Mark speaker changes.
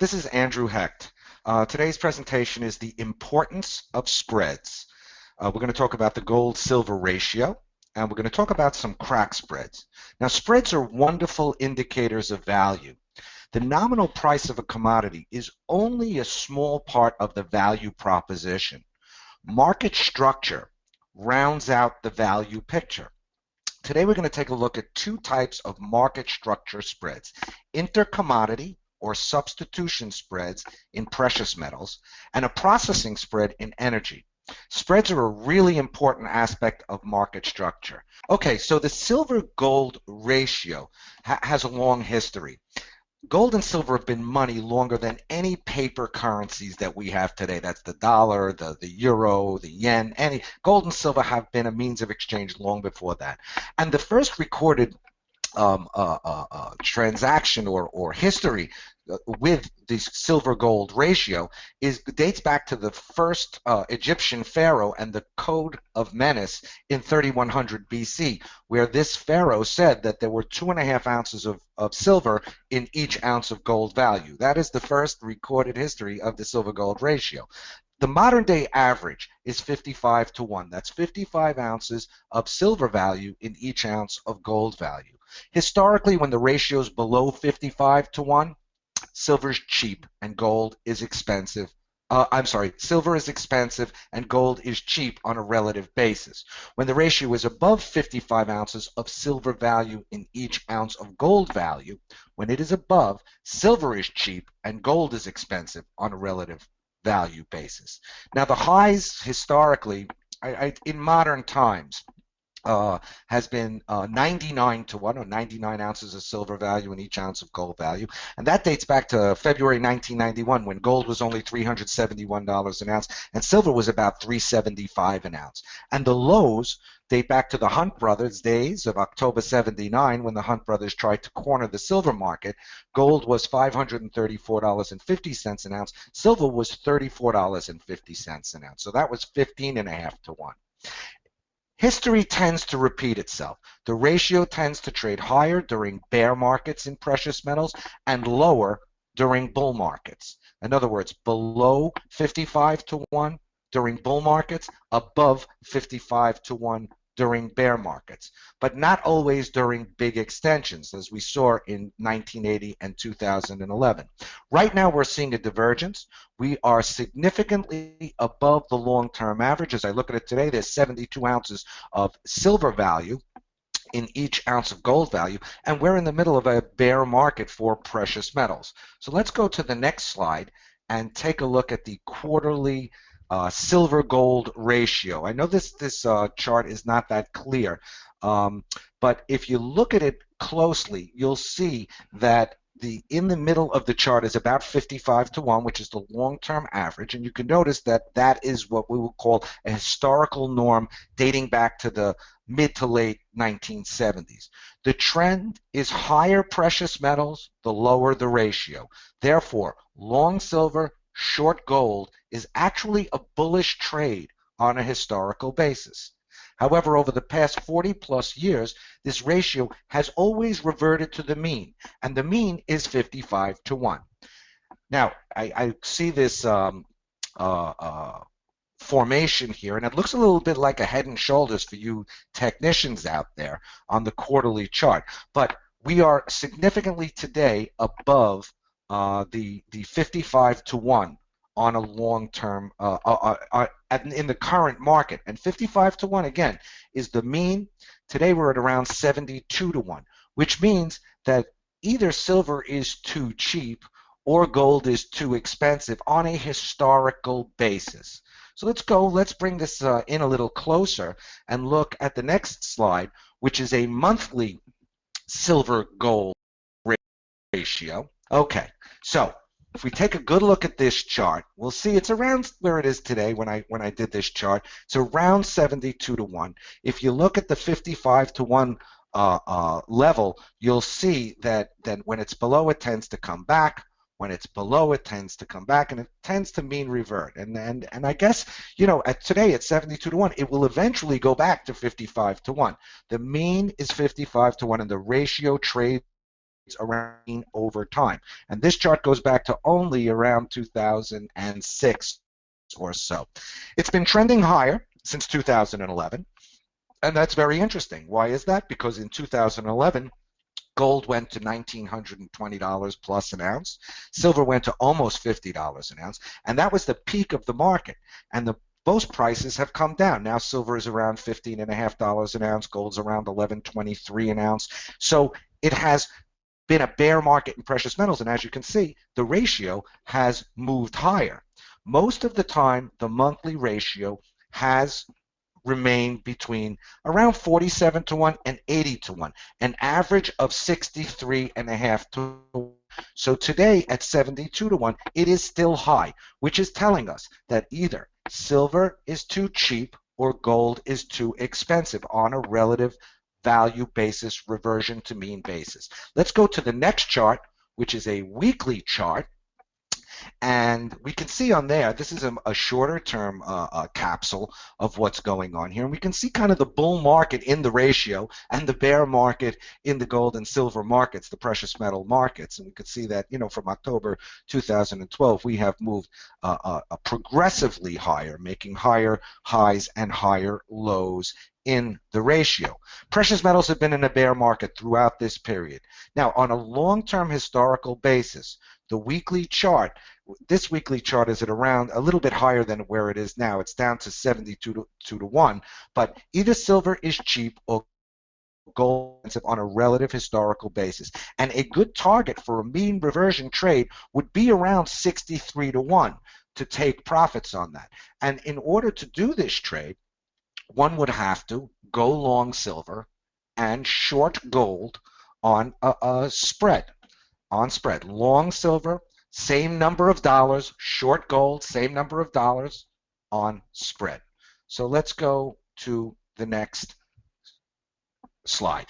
Speaker 1: This is Andrew Hecht. Today's presentation is the importance of spreads. We're going to talk about the gold-silver ratio, and we're going to talk about some crack spreads. Now, spreads are wonderful indicators of value. The nominal price of a commodity is only a small part of the value proposition. Market structure rounds out the value picture. Today, we're going to take a look at two types of market structure spreads: intercommodity or substitution spreads in precious metals, and a processing spread in energy. Spreads are a really important aspect of market structure. Okay, so the silver-gold ratio has a long history. Gold and silver have been money longer than any paper currencies that we have today. That's the dollar, the euro, the yen. Gold and silver have been a means of exchange long before that. And the first recorded transaction or history with the silver-gold ratio dates back to the first Egyptian pharaoh and the Code of Menes in 3100 BC, where this pharaoh said that there were 2.5 ounces of silver in each ounce of gold value. That is the first recorded history of the silver-gold ratio. The modern day average is 55 to 1. That's 55 ounces of silver value in each ounce of gold value. Historically, when the ratio is below 55 to 1, silver is cheap and gold is expensive. Silver is expensive and gold is cheap on a relative basis. When the ratio is above 55 ounces of silver value in each ounce of gold value, when it is above, silver is cheap and gold is expensive on a relative value basis. Now, the highs historically, in modern times, has been 99 to 1, or 99 ounces of silver value in each ounce of gold value. And that dates back to February 1991, when gold was only $371 an ounce and silver was about $375 an ounce. And the lows date back to the Hunt brothers days of October 79, when the Hunt brothers tried to corner the silver market. Gold was $534.50 an ounce. Silver was $34.50 an ounce. So that was 15.5 to 1. History tends to repeat itself. The ratio tends to trade higher during bear markets in precious metals and lower during bull markets. In other words, below 55 to 1 during bull markets, above 55 to 1 during bear markets, but not always during big extensions, as we saw in 1980 and 2011. Right now, we're seeing a divergence. We are significantly above the long-term average. As I look at it today, there's 72 ounces of silver value in each ounce of gold value, and we're in the middle of a bear market for precious metals. So let's go to the next slide and take a look at the quarterly silver-gold ratio. I know this chart is not that clear, but if you look at it closely, you'll see that in the middle of the chart is about 55 to 1, which is the long-term average, and you can notice that that is what we will call a historical norm dating back to the mid to late 1970s. The trend is higher precious metals, the lower the ratio. Therefore, long silver, short gold is actually a bullish trade on a historical basis. However, over the past 40-plus years, this ratio has always reverted to the mean, and the mean is 55 to 1. Now, I see this formation here, and it looks a little bit like a head and shoulders for you technicians out there on the quarterly chart, but we are significantly today above the 55 to 1 on a long-term in the current market. And 55 to 1 again is the mean. Today we're at around 72 to 1, which means that either silver is too cheap or gold is too expensive on a historical basis. So let's bring this in a little closer and look at the next slide, which is a monthly silver-gold ratio. Okay, so if we take a good look at this chart, we'll see it's around where it is today when I did this chart. It's around 72 to 1. If you look at the 55 to 1 level, you'll see that when it's below, it tends to come back. When it's below, it tends to come back, and it tends to mean revert. And I guess, you know, today at 72 to 1, it will eventually go back to 55 to 1. The mean is 55 to 1, and the ratio trades around over time. And this chart goes back to only around 2006 or so. It's been trending higher since 2011, and that's very interesting. Why is that? Because in 2011, gold went to $1,920 plus an ounce. Silver went to almost $50 an ounce, and that was the peak of the market. And both prices have come down. Now silver is around $15.50 an ounce. Gold's around $11.23 an ounce. So it has been a bear market in precious metals, and as you can see, the ratio has moved higher. Most of the time, the monthly ratio has remained between around 47 to 1 and 80 to 1, an average of 63.5 to 1. So today at 72 to 1, it is still high, which is telling us that either silver is too cheap or gold is too expensive on a relative value basis, reversion to mean basis. Let's go to the next chart, which is a weekly chart. And we can see on there, this is a shorter term capsule of what's going on here. And we can see kind of the bull market in the ratio and the bear market in the gold and silver markets, the precious metal markets. And we could see that, from October 2012, we have moved progressively higher, making higher highs and higher lows in the ratio. Precious metals have been in a bear market throughout this period. Now, on a long-term historical basis, the weekly chart, this weekly chart is at around a little bit higher than where it is now. It's down to 72 to 1, but either silver is cheap or gold expensive on a relative historical basis. And a good target for a mean reversion trade would be around 63 to 1 to take profits on that. And in order to do this trade, one would have to go long silver and short gold on a spread. On spread, long silver, same number of dollars, short gold, same number of dollars on spread. So let's go to the next slide.